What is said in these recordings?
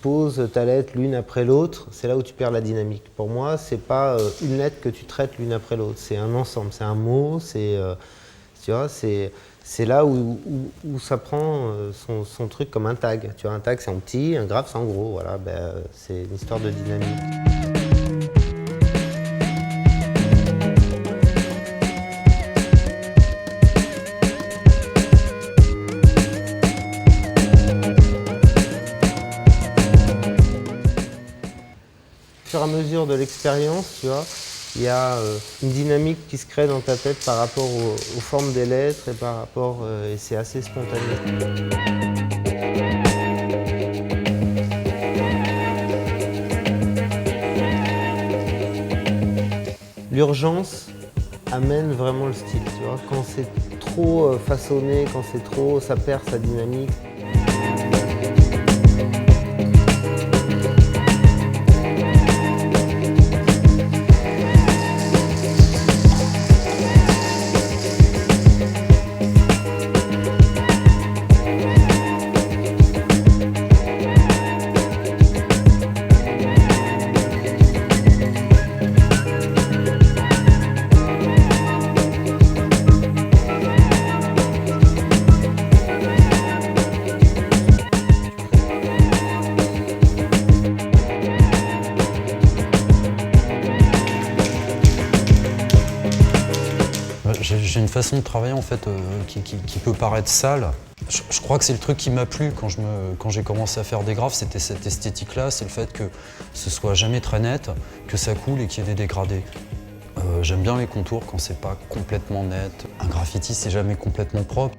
poses ta lettre l'une après l'autre, c'est là où tu perds la dynamique. Pour moi, c'est pas une lettre que tu traites l'une après l'autre, c'est un ensemble, c'est un mot, tu vois, c'est là où ça prend son truc comme un tag. Tu vois, un tag c'est en petit, un graphe c'est en gros, voilà, c'est une histoire de dynamique. Au fur et à mesure de l'expérience, tu vois, il y a une dynamique qui se crée dans ta tête par rapport aux formes des lettres et par rapport, et c'est assez spontané. L'urgence amène vraiment le style, tu vois. Quand c'est trop façonné, quand c'est trop, ça perd sa dynamique. J'ai une façon de travailler en fait qui peut paraître sale. Je crois que c'est le truc qui m'a plu quand j'ai commencé à faire des graphes, c'était cette esthétique-là, c'est le fait que ce soit jamais très net, que ça coule et qu'il y ait des dégradés. J'aime bien les contours quand c'est pas complètement net. Un graffiti, c'est jamais complètement propre.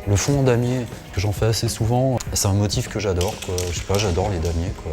Le fond en damier, que j'en fais assez souvent, c'est un motif que j'adore, quoi. Je sais pas, j'adore les damiers, quoi.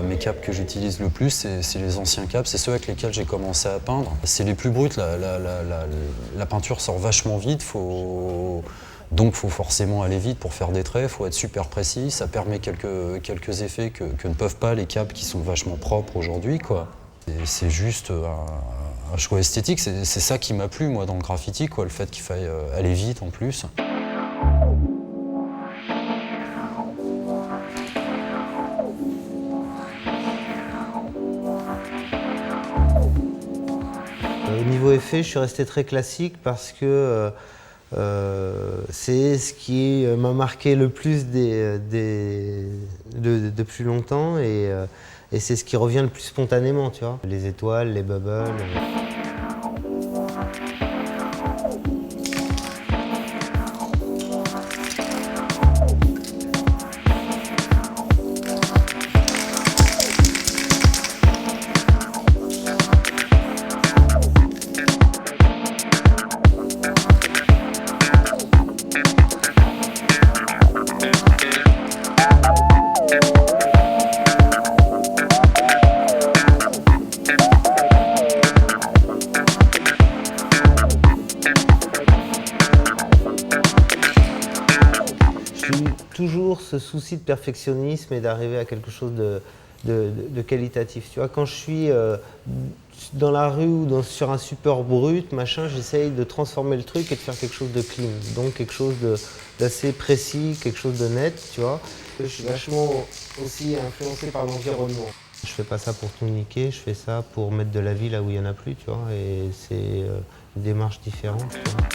Mes capes que j'utilise le plus, c'est les anciens capes, c'est ceux avec lesquels j'ai commencé à peindre. C'est les plus bruts, la peinture sort vachement vite, donc il faut forcément aller vite pour faire des traits, il faut être super précis, ça permet quelques effets que ne peuvent pas les capes qui sont vachement propres aujourd'hui, quoi. C'est juste un choix esthétique, c'est ça qui m'a plu moi dans le graffiti, quoi, le fait qu'il faille aller vite en plus. Au niveau effet, je suis resté très classique parce que c'est ce qui m'a marqué le plus depuis longtemps et c'est ce qui revient le plus spontanément, tu vois. Les étoiles, les bubbles. Toujours ce souci de perfectionnisme et d'arriver à quelque chose de qualitatif. Tu vois, quand je suis dans la rue ou sur un support brut, machin, j'essaye de transformer le truc et de faire quelque chose de clean. Donc quelque chose d'assez précis, quelque chose de net, tu vois. Je suis vachement aussi influencé par l'environnement. Je fais pas ça pour tout niquer, je fais ça pour mettre de la vie là où il y en a plus, tu vois. Et c'est une démarche différente, tu vois.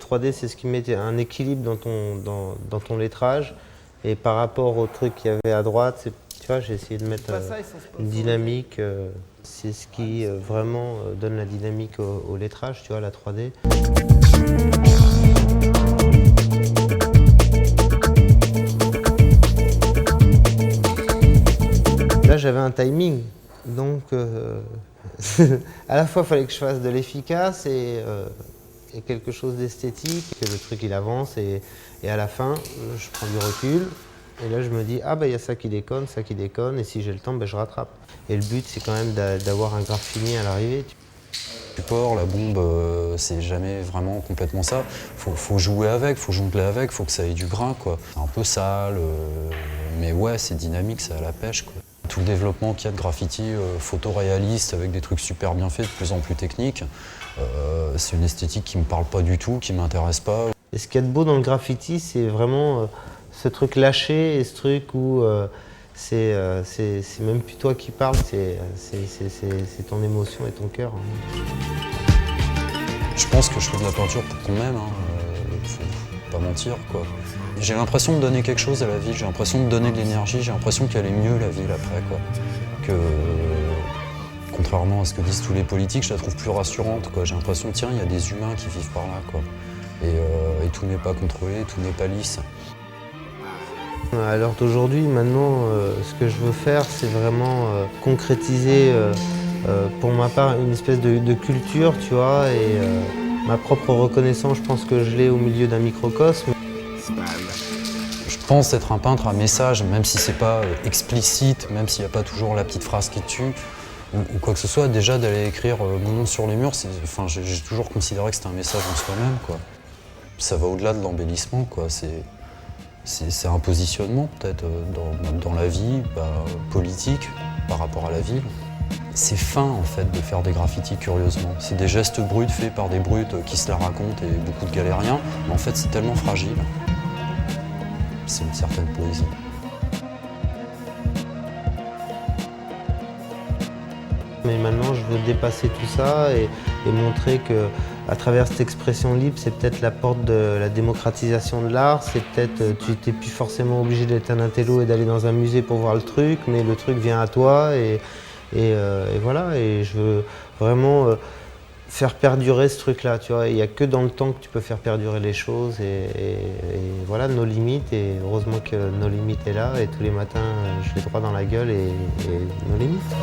3D, c'est ce qui met un équilibre dans ton lettrage. Et par rapport au truc qu'il y avait à droite, tu vois, j'ai essayé de mettre une dynamique. C'est ce qui vraiment donne la dynamique au lettrage, tu vois, la 3D. Là, j'avais un timing, donc à la fois, il fallait que je fasse de l'efficace et quelque chose d'esthétique, que le truc il avance et à la fin, je prends du recul et là je me dis, ah bah il y a ça qui déconne, et si j'ai le temps, bah, je rattrape. Et le but, c'est quand même d'avoir un graphe fini à l'arrivée. Le support, la bombe, c'est jamais vraiment complètement ça. Faut jouer avec, faut jongler avec, faut que ça ait du grain, quoi. C'est un peu sale, mais ouais, c'est dynamique, ça a la pêche, quoi. Tout le développement qu'il y a de graffiti photoréaliste avec des trucs super bien faits, de plus en plus techniques, c'est une esthétique qui me parle pas du tout, qui m'intéresse pas. Et ce qu'il y a de beau dans le graffiti, c'est vraiment ce truc lâché et ce truc où c'est même plus toi qui parles, c'est ton émotion et ton cœur. Je pense que je fais de la peinture pour qu'on m'aime, faut pas mentir, quoi. J'ai l'impression de donner quelque chose à la ville, j'ai l'impression de donner de l'énergie, j'ai l'impression qu'elle est mieux la ville après, quoi. Que, contrairement à ce que disent tous les politiques, je la trouve plus rassurante, quoi. J'ai l'impression, tiens, il y a des humains qui vivent par là, quoi. Et tout n'est pas contrôlé, tout n'est pas lisse. À l'heure d'aujourd'hui, maintenant, ce que je veux faire, c'est vraiment concrétiser, pour ma part, une espèce de culture, tu vois, et ma propre reconnaissance, je pense que je l'ai au milieu d'un microcosme. Je pense être un peintre à message, même si c'est pas explicite, même s'il n'y a pas toujours la petite phrase qui tue, ou quoi que ce soit, déjà d'aller écrire mon nom sur les murs, j'ai toujours considéré que c'était un message en soi-même, quoi. Ça va au-delà de l'embellissement, quoi. C'est un positionnement peut-être dans la vie politique par rapport à la ville. C'est fin en fait de faire des graffitis curieusement. C'est des gestes bruts faits par des brutes qui se la racontent et beaucoup de galériens, mais en fait c'est tellement fragile. C'est une certaine poésie. Mais maintenant, je veux dépasser tout ça et montrer que, à travers cette expression libre, c'est peut-être la porte de la démocratisation de l'art. C'est peut-être, tu n'es plus forcément obligé d'être un intello et d'aller dans un musée pour voir le truc, mais le truc vient à toi et voilà. Et je veux vraiment faire perdurer ce truc-là, tu vois. Il n'y a que dans le temps que tu peux faire perdurer les choses et voilà, nos limites. Et heureusement que nos limites est là et tous les matins, je l'ai droit dans la gueule et nos limites.